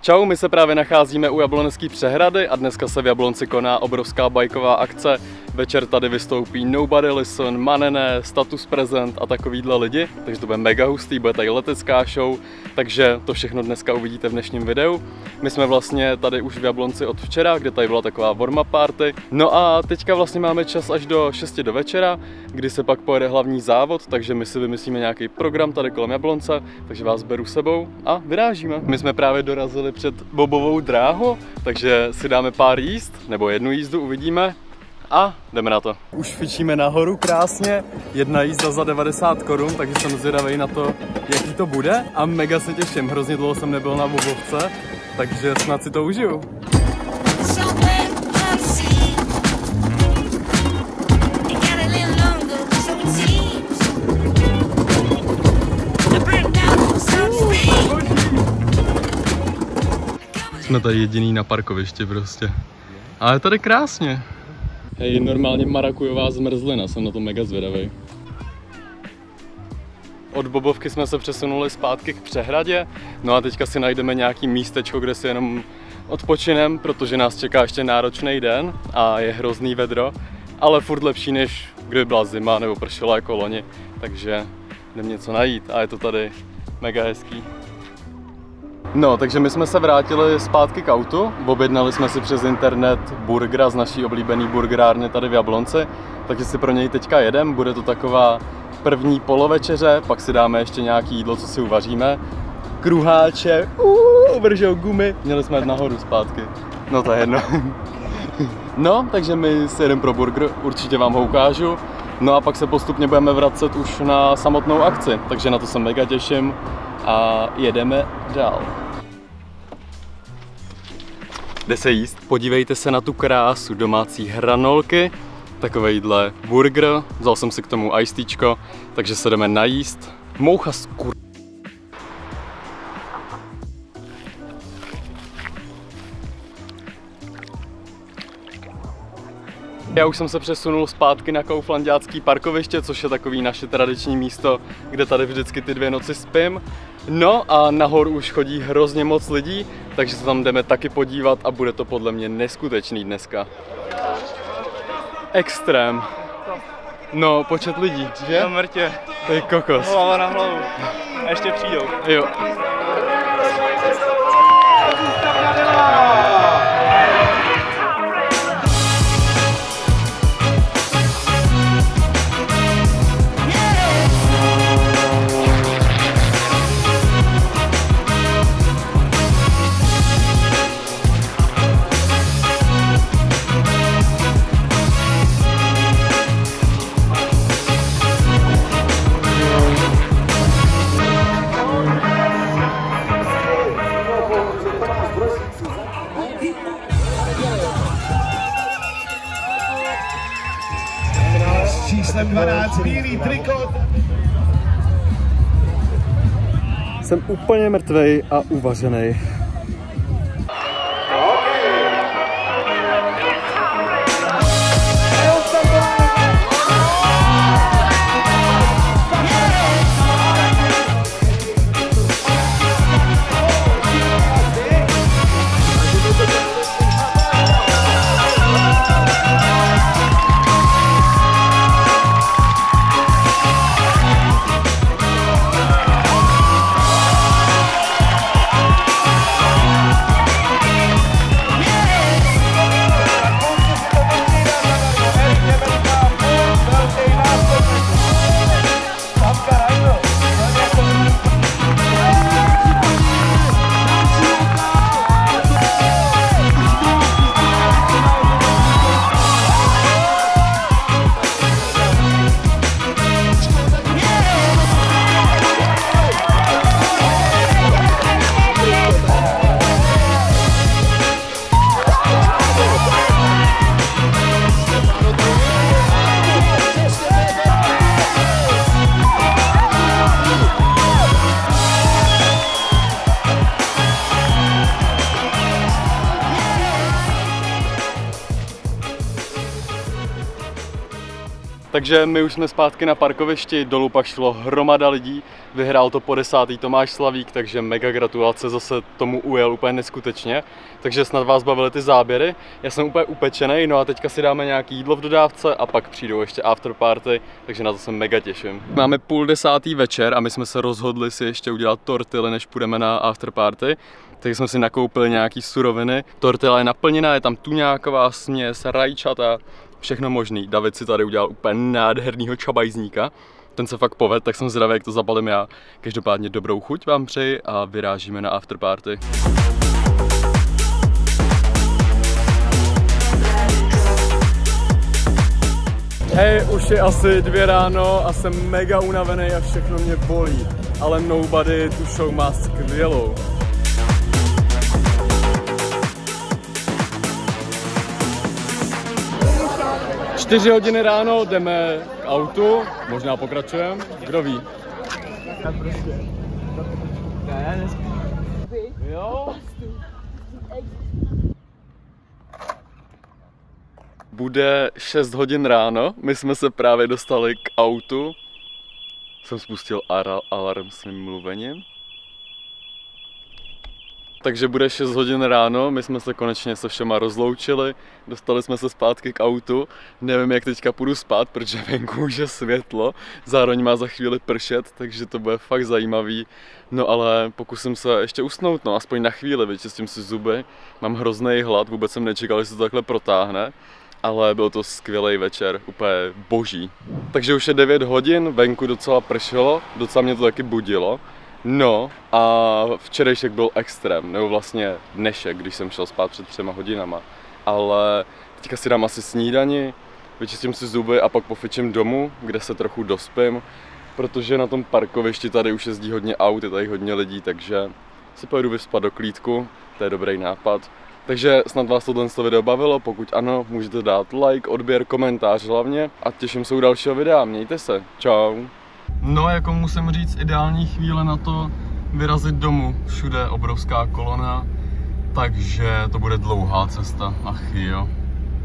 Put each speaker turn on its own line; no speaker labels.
Čau, my se právě nacházíme u Jablonské přehrady a dneska se v Jablonci koná obrovská bajková akce. Večer tady vystoupí Nobody Listen, Manene, Status Present a takovýhle lidi, takže to bude mega hustý, bude tady letecká show, takže to všechno dneska uvidíte v dnešním videu. My jsme vlastně tady už v Jablonci od včera, kde tady byla taková warm-up party. No a teďka vlastně máme čas až do 6 do večera, kdy se pak pojede hlavní závod, takže my si vymyslíme nějaký program tady kolem Jablonce, takže vás beru sebou a vyrážíme. My jsme právě dorazili před bobovou dráhu, takže si dáme pár jízd, nebo jednu jízdu, uvidíme. A jdeme na to. Už fičíme nahoru krásně, jedna jízda za 90 korun, takže jsem zvědavý na to, jaký to bude a mega se těším, hrozně dlouho jsem nebyl na bobovce, takže snad si to užiju. Jsme tady jediný na parkovišti prostě. Ale je tady krásně. Hej, normálně marakujová zmrzlina, jsem na to mega zvědavý. Od bobovky jsme se přesunuli zpátky k přehradě, no a teďka si najdeme nějaký místečko, kde si jenom odpočinem, protože nás čeká ještě náročný den a je hrozný vedro, ale furt lepší, než kdyby byla zima nebo pršela jako loni, takže jdem něco najít a je to tady mega hezký. No, takže my jsme se vrátili zpátky k autu, objednali jsme si přes internet burgera z naší oblíbené burgerárny tady v Jablonci, takže si pro něj teďka jedem, bude to taková první polovečeře, pak si dáme ještě nějaký jídlo, co si uvaříme. Kruháče, vržou gumy, měli jsme jít nahoru zpátky, no to je jedno. No, takže my si jedeme pro burger, určitě vám ho ukážu, no a pak se postupně budeme vracet už na samotnou akci, takže na to se mega těším a jedeme dál. Jde se jíst. Podívejte se na tu krásu, domácí hranolky, takovejhle burger, vzal jsem si k tomu icedíčko, takže se jdeme najíst. Moucha skur... Já už jsem se přesunul zpátky na kauflanďácký parkoviště, což je takový naše tradiční místo, kde tady vždycky ty 2 noci spím. No a nahoru už chodí hrozně moc lidí, takže se tam jdeme taky podívat a bude to podle mě neskutečný dneska. Extrém. No, počet lidí, že?
No mrtě.
To je kokos.
Hlava na hlavu. A ještě přijdou.
Jo.
Číslem 12, bílý trikot.
Jsem úplně mrtvej a uvařenej. Takže my už jsme zpátky na parkovišti, dolů pak šlo hromada lidí, vyhrál to po 10. Tomáš Slavík, takže mega gratulace, zase tomu ujel úplně neskutečně. Takže snad vás bavily ty záběry, já jsem úplně upečený, no a teďka si dáme nějaký jídlo v dodávce a pak přijdou ještě afterparty, takže na to se mega těším. Máme 9:30 večer a my jsme se rozhodli si ještě udělat tortily, než půjdeme na afterparty. Takže jsme si nakoupili nějaký suroviny, tortila je naplněná, je tam tuňáková směs, rajčata, všechno možný. David si tady udělal úplně nádhernýho čabajzníka. Ten se fakt povedl, tak jsem zvědavý, jak to zabalím já. Každopádně dobrou chuť vám přeji a vyrážíme na afterparty. Hej, už je asi 2 ráno a jsem mega unavený a všechno mě bolí. Ale Nobody tu show má skvělou. 4 hodiny ráno jdeme k autu, možná pokračujeme, kdo ví.
Tak prostě. Ne, nespí. Jo?
Bude 6 hodin ráno, my jsme se právě dostali k autu. Jsem spustil alarm svým mluvením. Takže bude 6 hodin ráno, my jsme se konečně se všema rozloučili, dostali jsme se zpátky k autu, nevím jak teďka půjdu spát, protože venku už je světlo, zároveň má za chvíli pršet, takže to bude fakt zajímavý, no ale pokusím se ještě usnout, no aspoň na chvíli, vyčistím si zuby, mám hrozný hlad, vůbec jsem nečekal, že se to takhle protáhne, ale byl to skvělý večer, úplně boží. Takže už je 9 hodin, venku docela pršelo, docela mě to taky budilo. No a včerejšek byl extrém, nebo vlastně dnešek, když jsem šel spát před 3 hodinama. Ale teďka si dám asi snídani, vyčistím si zuby a pak pofičím domů, kde se trochu dospím. Protože na tom parkovišti tady už jezdí hodně aut, je tady hodně lidí, takže si pojedu vyspat do klídku, to je dobrý nápad. Takže snad vás tohle video bavilo, pokud ano, můžete dát like, odběr, komentář hlavně a těším se u dalšího videa, mějte se, čau. No, jako musím říct, ideální chvíle na to vyrazit domů. Všude obrovská kolona, takže to bude dlouhá cesta. Ach jo.